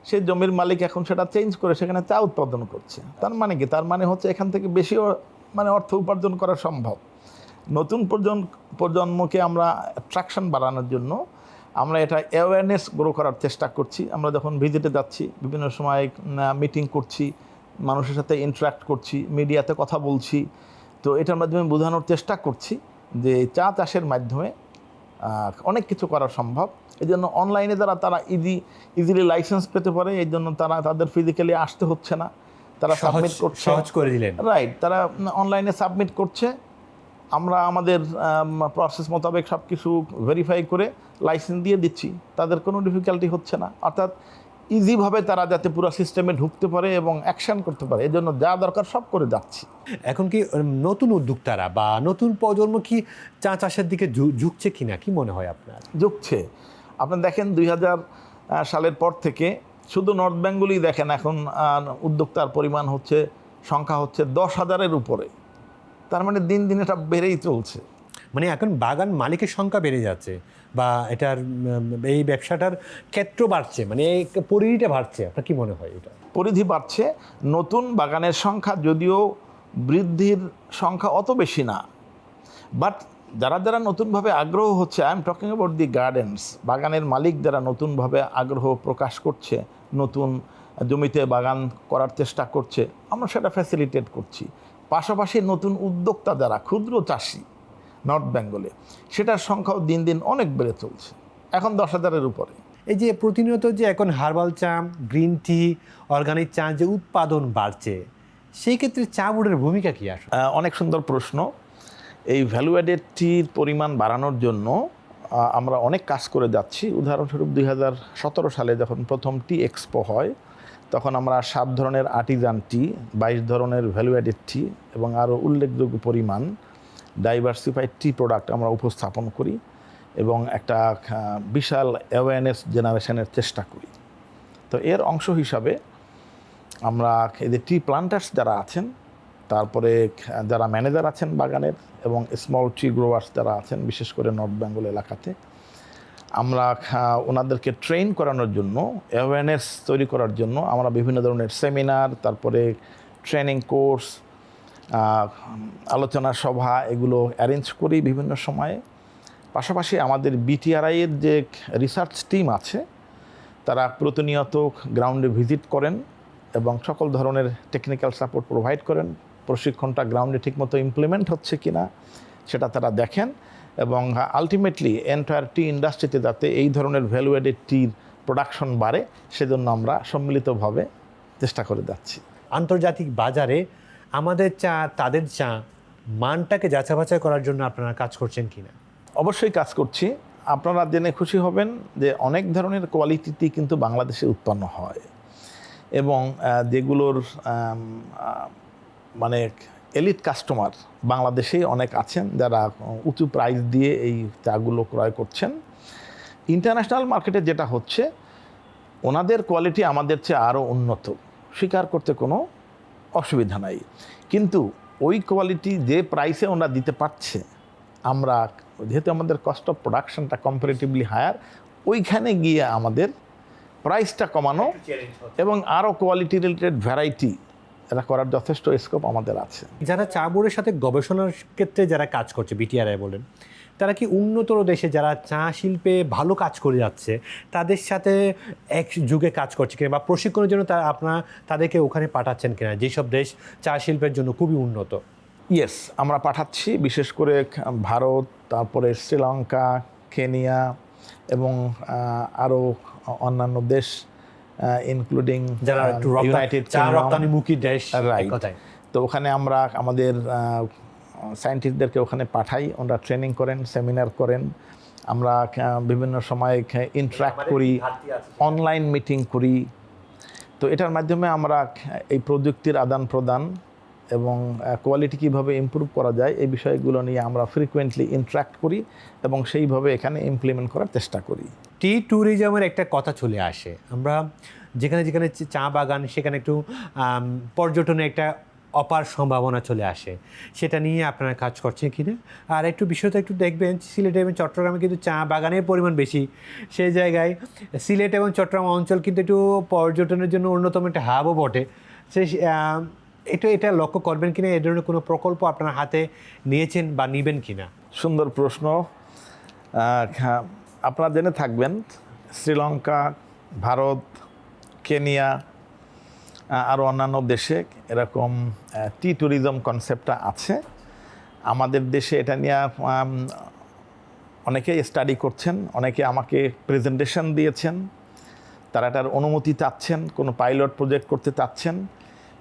B: সেই জমির মালিক এখন সেটা চেঞ্জ করে সেখানে চা উৎপাদন করছে। তার মানে কি? তার মানে হচ্ছে এখান থেকে বেশি অর্থ উপার্জন করা সম্ভব। নতুন প্রজন্মকে আমরা অ্যাট্রাকশন বাড়ানোর জন্য আমরা এটা অ্যাওয়ারনেস গ্রো করার চেষ্টা করছি। আমরা যখন ভিজিটে যাচ্ছি, বিভিন্ন সময় মিটিং করছি, মানুষের সাথে ইন্টারাক্ট করছি, মিডিয়াতে কথা বলছি, তো এটার মাধ্যমে বোঝানোর চেষ্টা করছি যে চা চাষের মাধ্যমে অনেক কিছু করা সম্ভব। এই জন্য অনলাইনে তারা ইজিলি লাইসেন্স পেতে পারে, এই জন্য তাদের ফিজিক্যালি আসতে হচ্ছে না, তারা সাবমিট করছে,
A: সহজ করে দিলেন।
B: রাইট, তারা অনলাইনে সাবমিট করছে, আমরা আমাদের প্রসেস মোতাবেক সব কিছু ভেরিফাই করে লাইসেন্স দিয়ে দিচ্ছি, তাদের কোনো ডিফিকাল্টি হচ্ছে না। অর্থাৎ ইজিভাবে তারা যাতে পুরো সিস্টেমে ঢুকতে পারে এবং অ্যাকশন করতে পারে, এই জন্য যা দরকার সব করে যাচ্ছি।
A: এখন কি নতুন উদ্যোক্তারা বা নতুন প্রজন্ম কি চা চাষের দিকে ঝুঁকছে কিনা, কি মনে হয় আপনার?
B: ঝুঁকছে। আপনার দেখেন 2000 সালের পর থেকে শুধু নর্থ বেঙ্গলই দেখেন, এখন উদ্যোক্তার পরিমাণ সংখ্যা হচ্ছে 10,000-এর উপরে। তার মানে দিন দিন এটা বেড়েই চলছে।
A: মানে এখন বাগান মালিকের সংখ্যা বেড়ে যাচ্ছে বা এটার এই ব্যবসাটার ক্ষেত্র বাড়ছে, মানে পরিধিটা বাড়ছে। আপনার কি মনে হয়? এটা
B: পরিধি বাড়ছে। নতুন বাগানের সংখ্যা যদিও বৃদ্ধির সংখ্যা অত বেশি না, বাট যারা নতুনভাবে আগ্রহ হচ্ছে, I am talking about the gardens, বাগানের মালিক যারা নতুনভাবে আগ্রহ প্রকাশ করছে, নতুন জমিতে বাগান করার চেষ্টা করছে, আমরা সেটা ফ্যাসিলিটেট করছি। পাশাপাশি নতুন উদ্যোক্তা যারা ক্ষুদ্র চাষি নর্থ বেঙ্গলে, সেটার সংখ্যাও দিন দিন অনেক বেড়ে চলছে, এখন 10,000-এর উপরে।
A: এই যে প্রতিনিয়ত যে এখন হার্বাল চা, গ্রিন টি, অর্গানিক চা যে উৎপাদন বাড়ছে, সেই ক্ষেত্রে চা বোর্ডের ভূমিকা কী আসে?
B: অনেক সুন্দর প্রশ্ন। এই ভ্যালু অ্যাডেড টির পরিমাণ বাড়ানোর জন্য আমরা অনেক কাজ করে যাচ্ছি। উদাহরণস্বরূপ 2017 সালে যখন প্রথম টি এক্সপো হয়, তখন আমরা 7 ধরনের আর্টিজান টি, 22 ধরনের ভ্যালু অ্যাডেড টি এবং আরও উল্লেখযোগ্য পরিমাণ ডাইভার্সিফাইড টি প্রোডাক্ট আমরা উপস্থাপন করি এবং একটা বিশাল অ্যাওয়ারনেস জেনারেশনের চেষ্টা করি। তো এর অংশ হিসাবে আমরা এই যে টি প্লান্টার্স যারা আছেন, তারপরে যারা ম্যানেজার আছেন বাগানের এবং স্মল টি গ্রোয়ার্স যারা আছেন, বিশেষ করে নর্থ বেঙ্গল এলাকাতে, আমরা ওনাদেরকে ট্রেন করানোর জন্য, অ্যাওয়ারনেস তৈরি করার জন্য আমরা বিভিন্ন ধরনের সেমিনার, তারপরে ট্রেনিং কোর্স, আলোচনা সভা এগুলো অ্যারেঞ্জ করি বিভিন্ন সময়ে। পাশাপাশি আমাদের বিটিআরআই-এর যে রিসার্চ টিম আছে, তারা প্রতিনিয়ত গ্রাউন্ডে ভিজিট করেন এবং সকল ধরনের টেকনিক্যাল সাপোর্ট প্রোভাইড করেন। প্রশিক্ষণটা গ্রাউন্ডে ঠিকমতো ইমপ্লিমেন্ট হচ্ছে কি না সেটা তারা দেখেন এবং আলটিমেটলি এন্টায়ার টি ইন্ডাস্ট্রিতে যাতে এই ধরনের ভ্যালু অ্যাডেড টির প্রোডাকশন বাড়ে, সেজন্য আমরা সম্মিলিতভাবে চেষ্টা করে যাচ্ছি।
A: আন্তর্জাতিক বাজারে আমাদের চা, তাদের চা, মানটাকে যাচাই করার জন্য আপনারা কাজ করছেন কিনা?
B: অবশ্যই কাজ করছি। আপনারা জেনে খুশি হবেন যে অনেক ধরনের কোয়ালিটি কিন্তু বাংলাদেশে উৎপন্ন হয় এবং যেগুলোর মানে এলিট কাস্টমার বাংলাদেশেই অনেক আছেন, যারা উঁচু প্রাইস দিয়ে এই চাগুলো ক্রয় করছেন। ইন্টারন্যাশনাল মার্কেটে যেটা হচ্ছে, ওনাদের কোয়ালিটি আমাদের চেয়ে আরও উন্নত, স্বীকার করতে কোনো অসুবিধা নাই, কিন্তু ওই কোয়ালিটি যে প্রাইসে ওনারা দিতে পারছে, আমরা যেহেতু আমাদের কস্ট অফ প্রোডাকশনটা কম্পারেটিভলি হায়ার, ওইখানে গিয়ে আমাদের প্রাইসটা কমানো এবং আরও কোয়ালিটি রিলেটেড ভ্যারাইটি এটা করার যথেষ্ট স্কোপ আমাদের আছে।
A: যারা চা বোর্ডের সাথে গবেষণার ক্ষেত্রে যারা কাজ করছে, বিটিআরআই বলেন, তারা কি উন্নতর দেশে যারা চা শিল্পে ভালো কাজ করে যাচ্ছে তাদের সাথে এক যুগে কাজ করছে কিনা, বা প্রশিক্ষণের জন্য আপনারা তাদেরকে ওখানে পাঠাচ্ছেন কিনা, যেসব দেশ চা শিল্পের জন্য খুবই উন্নত?
B: ইয়েস, আমরা পাঠাচ্ছি, বিশেষ করে ভারত, তারপরে শ্রীলঙ্কা, কেনিয়া এবং আরও অন্যান্য দেশ, ইনক্লুডিং
A: যারা
B: ইউনাইটেড
A: চা রপ্তানিমুখী দেশ।
B: রাইট। তো ওখানে আমরা আমাদের সায়েন্টিস্টদেরকে ওখানে পাঠাই, ওনারা ট্রেনিং করেন, সেমিনার করেন, আমরা বিভিন্ন সময় ইন্টারাক্ট করি, অনলাইন মিটিং করি। তো এটার মাধ্যমে আমরা এই প্রযুক্তির আদান প্রদান এবং কোয়ালিটি কীভাবে ইমপ্রুভ করা যায় এই বিষয়গুলো নিয়ে আমরা ফ্রিকুয়েন্টলি ইন্টারাক্ট করি এবং সেইভাবে এখানে ইমপ্লিমেন্ট করার চেষ্টা করি।
A: টি ট্যুরিজমের একটা কথা চলে আসে, আমরা যেখানে যেখানে চা বাগান সেখানে একটু পর্যটনের একটা অপার সম্ভাবনা চলে আসে, সেটা নিয়ে আপনারা কাজ করছেন কিনা? আর একটু বিষয়টা একটু দেখবেন, সিলেট এবং চট্টগ্রামে কিন্তু চা বাগানের পরিমাণ বেশি, সেই জায়গায় সিলেট এবং চট্টগ্রাম অঞ্চল কিন্তু একটু পর্যটনের জন্য অন্যতম একটা হাবও বটে। এটা লক্ষ্য করবেন কিনা, এ ধরনের কোনো প্রকল্প আপনার হাতে নিয়েছেন বা নেবেন কিনা?
B: সুন্দর প্রশ্ন। আপনারা জেনে থাকবেন শ্রীলঙ্কা, ভারত, কেনিয়া আরও অন্যান্য দেশে এরকম টি ট্যুরিজম কনসেপ্টটা আছে। আমাদের দেশে এটা নিয়ে অনেকেই স্টাডি করছেন, অনেকে আমাকে প্রেজেন্টেশন দিয়েছেন, তারা এটার অনুমতি চাচ্ছেন, কোনো পাইলট প্রজেক্ট করতে চাচ্ছেন।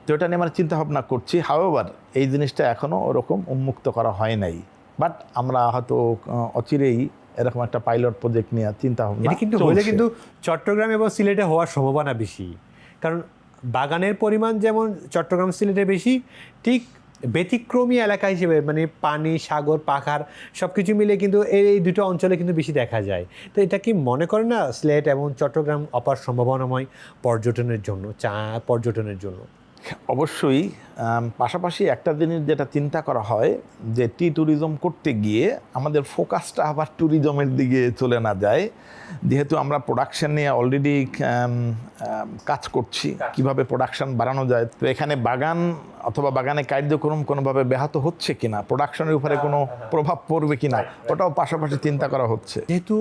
B: তো এটা নিয়ে আমরা চিন্তাভাবনা করছি। হাওয়েভার এই জিনিসটা এখনও ওরকম উন্মুক্ত করা হয় নাই, বাট আমরা হয়তো অচিরেই এরকম একটা পাইলট প্রজেক্ট নিয়ে চিন্তাভাবনা।
A: এটা কিন্তু হলে কিন্তু চট্টগ্রাম এবং সিলেটে হওয়ার সম্ভাবনা বেশি, কারণ বাগানের পরিমাণ যেমন চট্টগ্রাম সিলেটে বেশি, ঠিক ব্যতিক্রমী এলাকা হিসেবে মানে পানি, সাগর, পাহাড় সব কিছু মিলে কিন্তু এই দুটো অঞ্চলে কিন্তু বেশি দেখা যায়। তো এটা কি মনে করেন না সিলেট এবং চট্টগ্রাম অপার সম্ভাবনাময় পর্যটনের জন্য, চা পর্যটনের জন্য?
B: অবশ্যই। পাশাপাশি একটা জিনিস যেটা চিন্তা করা হয় যে টি ট্যুরিজম করতে গিয়ে আমাদের ফোকাসটা আবার ট্যুরিজমের দিকে চলে না যায়, যেহেতু আমরা প্রোডাকশন নিয়ে অলরেডি কাজ করছি, কিভাবে প্রোডাকশন বাড়ানো যায়। তো এখানে বাগান অথবা বাগানে কার্যক্রম কোনোভাবে ব্যাহত হচ্ছে কিনা, প্রোডাকশনের উপরে কোনো প্রভাব পড়বে কিনা, ওটাও পাশাপাশি চিন্তা করা হচ্ছে।
A: যেহেতু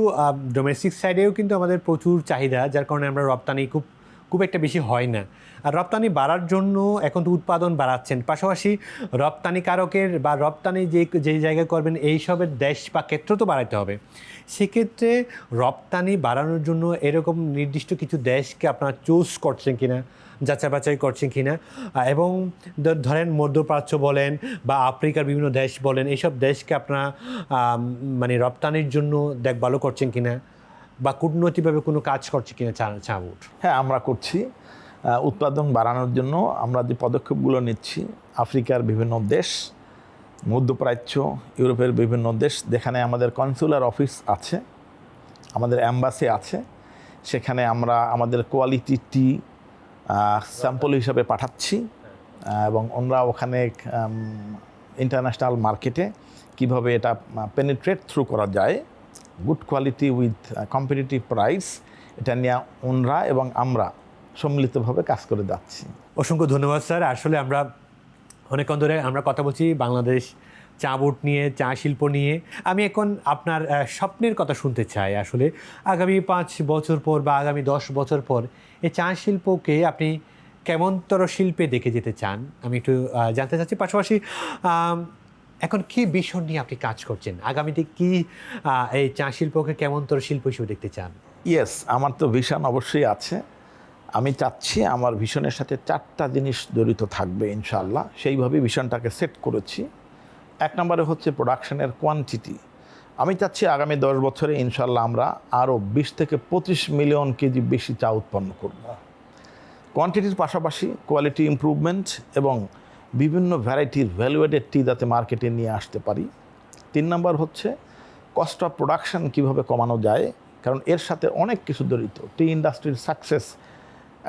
A: ডোমেস্টিক সাইডেও কিন্তু আমাদের প্রচুর চাহিদা, যার কারণে আমরা রপ্তানি খুব একটা বেশি হয় না। আর রপ্তানি বাড়ার জন্য এখন তো উৎপাদন বাড়াচ্ছেন, পাশাপাশি রপ্তানিকারকের বা রপ্তানি যে জায়গায় করবেন এইসবের দেশ বা ক্ষেত্র তো বাড়াতে হবে। সেক্ষেত্রে রপ্তানি বাড়ানোর জন্য এরকম নির্দিষ্ট কিছু দেশকে আপনারা চুজ করছেন কিনা, যাচাই বাছাই করছেন কিনা, এবং ধরেন মধ্যপ্রাচ্য বলেন বা আফ্রিকার বিভিন্ন দেশ বলেন, এইসব দেশকে আপনারা মানে রপ্তানির জন্য দেখভালও করছেন কিনা, বা কূটনৈতিকভাবে কোনো কাজ করছে কিনা চা বোর্ড?
B: হ্যাঁ, আমরা করছি। উৎপাদন বাড়ানোর জন্য আমরা যে পদক্ষেপগুলো নিচ্ছি, আফ্রিকার বিভিন্ন দেশ, মধ্যপ্রাচ্য, ইউরোপের বিভিন্ন দেশ, যেখানে আমাদের কনসুলার অফিস আছে, আমাদের অ্যাম্বাসি আছে, সেখানে আমরা আমাদের কোয়ালিটি টি স্যাম্পল হিসাবে পাঠাচ্ছি এবং ওনারা ওখানে ইন্টারন্যাশনাল মার্কেটে কিভাবে এটা পেনিট্রেট থ্রু করা যায়, good quality with competitive price, এটা নিয়ে ওনরা এবং আমরা সম্মিলিতভাবে কাজ করে যাচ্ছি।
A: অসংখ্য ধন্যবাদ স্যার। আসলে আমরা অনেকক্ষণ ধরে আমরা কথা বলছি বাংলাদেশ চা বোর্ড নিয়ে, চা শিল্প নিয়ে। আমি এখন আপনার স্বপ্নের কথা শুনতে চাই। আসলে আগামী 5 বছর পর বা আগামী 10 বছর পর এই চা শিল্পকে আপনি কেমনতর শিল্পে দেখে যেতে চান, আমি একটু জানতে চাচ্ছি। পাশাপাশি এখন কী বিষয় নিয়ে আপনি কাজ করছেন, আগামীতে কি এই চা শিল্পকে কেমনতর শিল্প হিসেবে দেখতে চান?
B: ইয়েস, আমার তো ভিশন অবশ্যই আছে। আমি চাচ্ছি আমার ভিশনের সাথে 4টা জিনিস জড়িত থাকবে ইনশাআল্লাহ, সেইভাবেই ভিশনটাকে সেট করেছি। 1 নম্বরে হচ্ছে প্রোডাকশনের কোয়ান্টিটি। আমি চাচ্ছি আগামী 10 বছরে ইনশাআল্লাহ আমরা আরও 20 থেকে 25 মিলিয়ন কেজি বেশি চা উৎপন্ন করব। কোয়ান্টিটির পাশাপাশি কোয়ালিটি ইমপ্রুভমেন্ট এবং বিভিন্ন ভ্যারাইটির ভ্যালুয়েডেড টি যাতে মার্কেটে নিয়ে আসতে পারি। 3 নম্বর হচ্ছে কস্ট অফ প্রোডাকশন কীভাবে কমানো যায়, কারণ এর সাথে অনেক কিছু জড়িত। টি ইন্ডাস্ট্রির সাকসেস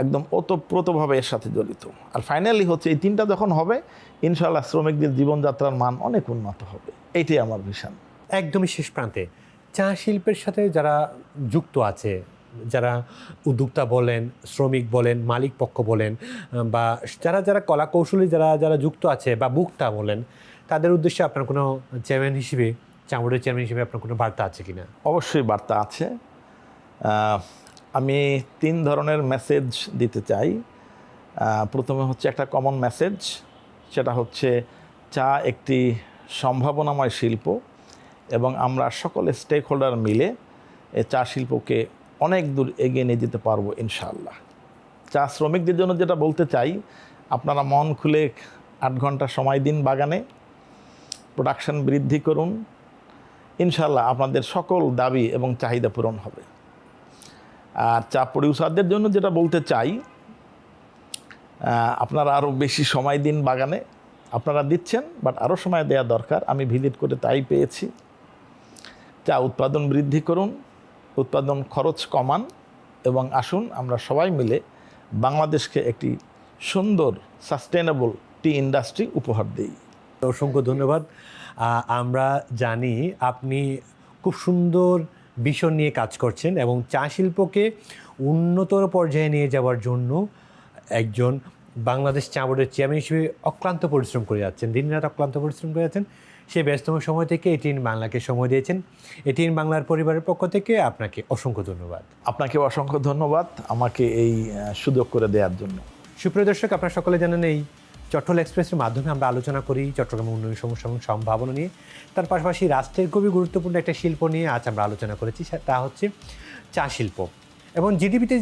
B: একদম ওতপ্রোতভাবে এর সাথে জড়িত। আর ফাইনালি হচ্ছে এই 3টা যখন হবে ইনশাআল্লাহ শ্রমিকদের জীবনযাত্রার মান অনেক উন্নত হবে। এইটাই আমার ভিশন।
A: একদমই শেষ প্রান্তে চা শিল্পের সাথে যারা যুক্ত আছে, যারা উদ্যোক্তা বলেন, শ্রমিক বলেন, মালিক পক্ষ বলেন, বা যারা যারা কলা কৌশলী যারা যারা যুক্ত আছে বা বুকটা বলেন, তাদের উদ্দেশ্যে আপনার কোনো চেয়ারম্যান হিসেবে, চামড়ের চেয়ারম্যান হিসেবে আপনার কোনো বার্তা আছে কিনা?
B: অবশ্যই বার্তা আছে। আমি 3 ধরনের মেসেজ দিতে চাই। প্রথমে হচ্ছে একটা কমন মেসেজ, সেটা হচ্ছে চা একটি সম্ভাবনাময় শিল্প এবং আমরা সকলে স্টেক হোল্ডার মিলে এই চা শিল্পকে অনেক দূর এগিয়ে নিয়ে যেতে পারবো ইনশাআল্লাহ। চা শ্রমিকদের জন্য যেটা বলতে চাই, আপনারা মন খুলে 8 ঘন্টা সময় দিন বাগানে, প্রোডাকশন বৃদ্ধি করুন, ইনশাআল্লাহ আপনাদের সকল দাবি এবং চাহিদা পূরণ হবে। আর চা প্রডিউসারদের জন্য যেটা বলতে চাই, আপনারা আরও বেশি সময় দিন বাগানে। আপনারা দিচ্ছেন, বাট আরও সময় দেওয়া দরকার। আমি ভিজিট করে তাই পেয়েছি। চা উৎপাদন বৃদ্ধি করুন, উৎপাদন খরচ কমান এবং আসুন আমরা সবাই মিলে বাংলাদেশকে একটি সুন্দর সাস্টেনেবল টি ইন্ডাস্ট্রি উপহার দিই।
A: অসংখ্য ধন্যবাদ। আমরা জানি আপনি খুব সুন্দর বিষয় নিয়ে কাজ করছেন এবং চা শিল্পকে উন্নতর পর্যায়ে নিয়ে যাওয়ার জন্য একজন বাংলাদেশ চা বোর্ডের চেয়ারম্যান হিসেবে অক্লান্ত পরিশ্রম করে যাচ্ছেন, দিনরাত অক্লান্ত পরিশ্রম করে যাচ্ছেন। সেই ব্যস্তম সময় থেকে এটিএন বাংলাকে সময় দিয়েছেন। এটিএন বাংলার পরিবারের পক্ষ থেকে আপনাকে অসংখ্য ধন্যবাদ।
B: আপনাকে অসংখ্য ধন্যবাদ আমাকে এই সুযোগ করে দেওয়ার জন্য।
A: সুপ্রিয় দর্শক, আপনারা সকলে জানেন এই চট্টল এক্সপ্রেসের মাধ্যমে আমরা আলোচনা করি চট্টগ্রামের উন্নয়ন সমস্যা এবং সম্ভাবনা নিয়ে। তার পাশাপাশি রাষ্ট্রের খুবই গুরুত্বপূর্ণ একটা শিল্প নিয়ে আজ আমরা আলোচনা করেছি, তা হচ্ছে চা শিল্প। এবং জিডিপিতে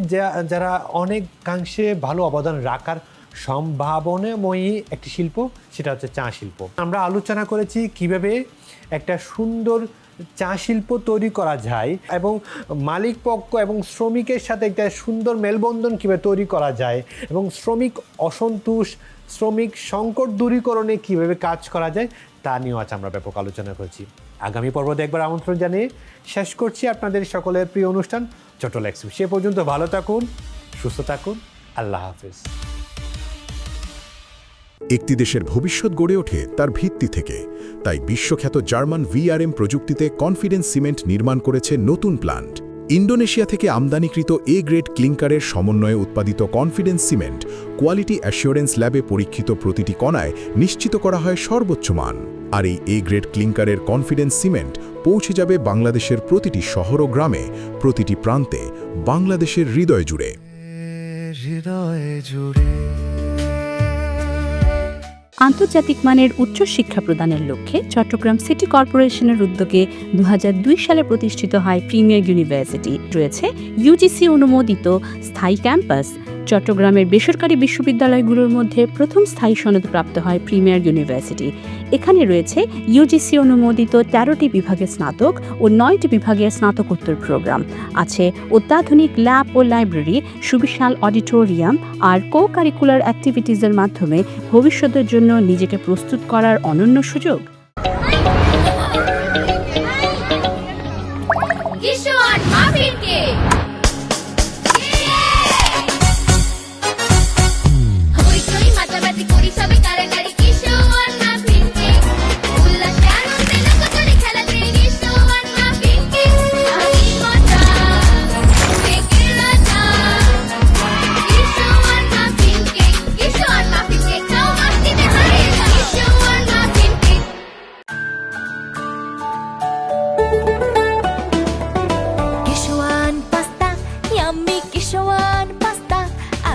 A: যারা অনেকাংশে ভালো অবদান রাখার সম্ভাবনাময়ী একটি শিল্প, সেটা হচ্ছে চা শিল্প। আমরা আলোচনা করেছি কিভাবে একটা সুন্দর চা শিল্প তৈরি করা যায় এবং মালিক পক্ষ এবং শ্রমিকের সাথে একটা সুন্দর মেলবন্ধন কীভাবে তৈরি করা যায় এবং শ্রমিক অসন্তোষ, শ্রমিক সংকট দূরীকরণে কীভাবে কাজ করা যায় তা নিয়েও আজ আমরা ব্যাপক আলোচনা করেছি। আগামী পর্ব একবার আমন্ত্রণ জানিয়ে শেষ করছি আপনাদের সকলের প্রিয় অনুষ্ঠান চট্টল এক্সপ্রেস। সে পর্যন্ত ভালো থাকুন, সুস্থ থাকুন, আল্লাহ হাফেজ।
D: একটি দেশের ভবিষ্যৎ গড়ে ওঠে তার ভিত্তি থেকে, তাই বিশ্বখ্যাত জার্মান ভিআরএম প্রযুক্তিতে কনফিডেন্স সিমেন্ট নির্মাণ করেছে নতুন প্ল্যান্ট। ইন্দোনেশিয়া থেকে আমদানিকৃত এ গ্রেড ক্লিংকারের সমন্বয়ে উৎপাদিত কনফিডেন্স সিমেন্ট কোয়ালিটি অ্যাসিওরেন্স ল্যাবে পরীক্ষিত প্রতিটি কণায় নিশ্চিত করা হয় সর্বোচ্চ মান। আর এই এ গ্রেড ক্লিংকারের কনফিডেন্স সিমেন্ট পৌঁছে যাবে বাংলাদেশের প্রতিটি শহর ও গ্রামে, প্রতিটি প্রান্তে, বাংলাদেশের হৃদয় জুড়ে।
C: আন্তর্জাতিক মানের উচ্চ শিক্ষা প্রদানের লক্ষ্যে চট্টগ্রাম সিটি কর্পোরেশনের উদ্যোগে 2002 সালে প্রতিষ্ঠিত হয় প্রিমিয়ার ইউনিভার্সিটি। রয়েছে ইউজিসি অনুমোদিত স্থায়ী ক্যাম্পাস। চট্টগ্রামের বেসরকারি বিশ্ববিদ্যালয়গুলোর মধ্যে প্রথম স্থায়ী সনদপ্রাপ্ত হয় প্রিমিয়ার ইউনিভার্সিটি। এখানে রয়েছে ইউজিসি অনুমোদিত 13টি বিভাগে স্নাতক ও 9টি বিভাগে স্নাতকোত্তর প্রোগ্রাম। আছে অত্যাধুনিক ল্যাব ও লাইব্রেরি, সুবিশাল অডিটোরিয়াম আর কো কারিকুলার অ্যাক্টিভিটিজের মাধ্যমে ভবিষ্যতের জন্য নিজেকে প্রস্তুত করার অনন্য সুযোগ।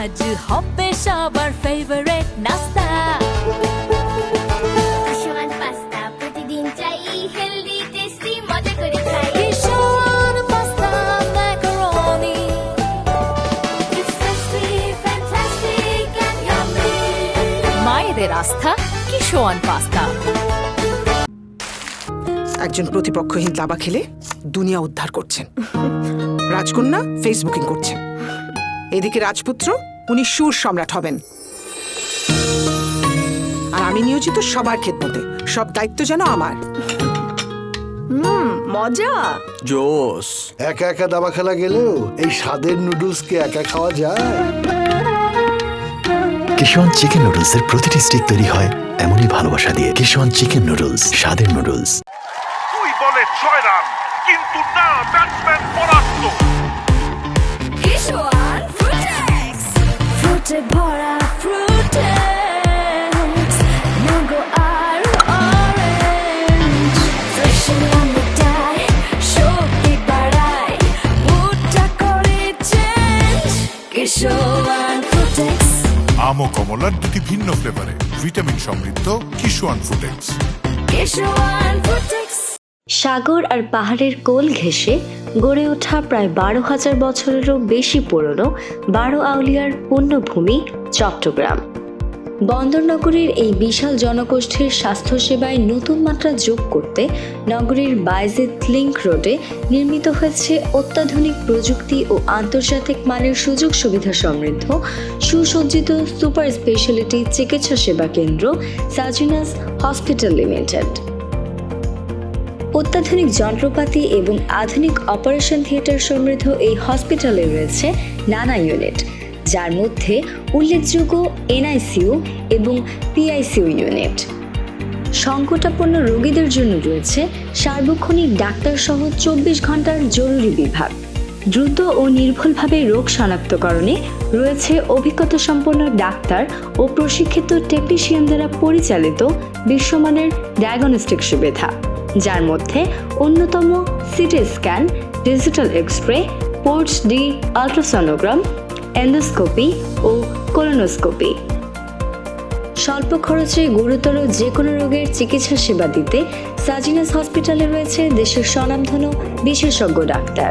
L: আজ হবে সবার ফেভারিট নাস্তা। কিশোয়ান পাস্তা প্রতিদিন চাই, হেলদি টেস্টি মজা করে খাই। Kishwan pasta macaroni, it's tasty fantastic and yummy. মায়েদের আস্থা কিশোয়ান পাস্তা।
G: একজন প্রতিপক্ষহীন দাবা খেলে দুনিয়া উদ্ধার করছেন, রাজকন্যা ফেসবুকিং করছেন। এদিকে রাজপুত্র, উনি সুর সম্রাট হবেন। আর আমি নিয়োজিত সবার খেদমতে, সব দায়িত্ব যেন আমার।
F: মজা
K: জোস।
M: একা একা দাবা খেলা গেলেও এই স্বাদের নুডলসকে একা খাওয়া যায়?
N: কিশোয়ান চিকেন নুডলসের প্রতিটি স্টিক তৈরি হয় এমনই ভালোবাসা দিয়ে। কিশোয়ান চিকেন নুডলস, স্বাদের নুডলস।
O: 2 বলে 6 রান, কিন্তু না, ব্যাটসম্যান পরাস্ত।
L: ফ্রুটে ভরা ফ্রুটেক্স ম্যাঙ্গো আর অরেঞ্জ ফ্রেশ মিটায় শক্তি বাড়ায় মুডটা করে চেঞ্জ কিশোয়ান ফ্রুটেক্স
O: আম ও কমলার দুটি ভিন্ন ফ্লেভারে ভিটামিন সমৃদ্ধ কিশোয়ান ফুটেক্স।
L: কিশোয়ান ফ্রুটেক্স।
C: সাগর আর পাহাড়ের কোল ঘেঁষে গড়ে ওঠা প্রায় 12,000 বছরেরও বেশি পুরনো 12 আউলিয়ার পুণ্যভূমি চট্টগ্রাম। বন্দরনগরীর এই বিশাল জনগোষ্ঠীর স্বাস্থ্যসেবায় নতুন মাত্রা যোগ করতে নগরীর বাইজিদ লিংক রোডে নির্মিত হয়েছে অত্যাধুনিক প্রযুক্তি ও আন্তর্জাতিক মানের সুযোগ সুবিধা সমৃদ্ধ সুসজ্জিত সুপার স্পেশালিটি চিকিৎসা সেবা কেন্দ্র সাজিনাস হসপিটাল লিমিটেড। অত্যাধুনিক যন্ত্রপাতি এবং আধুনিক অপারেশন থিয়েটার সমৃদ্ধ এই হসপিটালে রয়েছে নানা ইউনিট, যার মধ্যে উল্লেখযোগ্য এনআইসিইউ এবং পিআইসিইউ ইউনিট। সংকটাপন্ন রোগীদের জন্য রয়েছে সার্বক্ষণিক ডাক্তারসহ 24 ঘন্টার জরুরি বিভাগ। দ্রুত ও নির্ভুলভাবে রোগ শনাক্তকরণে রয়েছে অভিজ্ঞতা সম্পন্ন ডাক্তার ও প্রশিক্ষিত টেকনিশিয়ান দ্বারা পরিচালিত বিশ্বমানের ডায়াগনস্টিক সুবিধা, যার মধ্যে অন্যতম CT scan, digital X-ray, four D ultrasonogram, endoscopy ও কোলোনোস্কোপি। স্বল্প খরচে গুরুতর যে কোনো রোগের চিকিৎসা সেবা দিতে সাজিনাস হসপিটালে রয়েছে দেশের স্বনামধন্য বিশেষজ্ঞ ডাক্তার।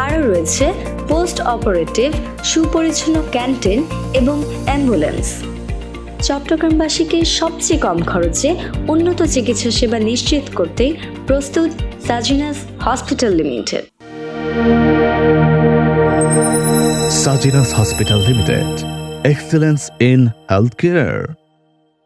C: আরও রয়েছে পোস্ট অপারেটিভ সুপরিচ্ছন্ন ক্যান্টিন এবং অ্যাম্বুলেন্স। চট্টগ্রামবাসীকে সবচেয়ে কম খরচে উন্নত চিকিৎসা সেবা নিশ্চিত করতে প্রস্তুত Sajinas Hospital Limited.
P: Sajinas Hospital Limited. Excellence in healthcare.